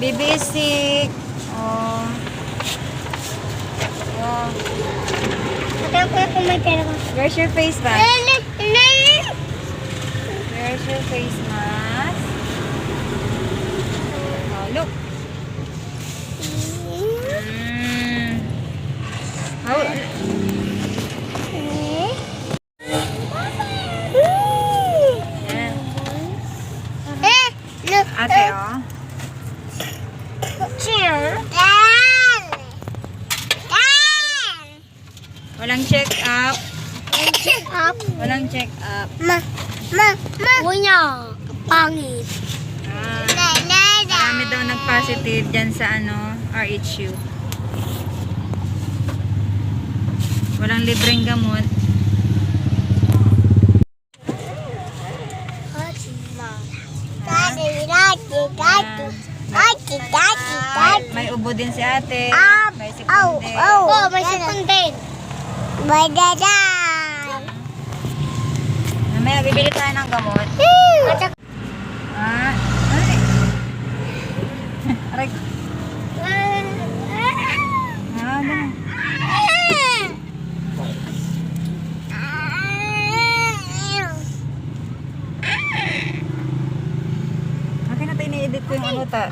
baby is sick. Oh. Oh. Ate, ako kung may pera ka. Where's your face mask? Where's your face mask? Oh, look. How? Yan. Ate, oh. Walang check up. Walang check up. Kuya, pangit. Marami daw nag-positive dyan sa RHU. Walang libreng gamot. May ubo din si ate. May sipon din. Oh, may sipon din. Mamaya bibili tayo ng gamot. Ah, ay. Aray. Ah, ganun. Akin na tayo ni-edit ko yung ano ta.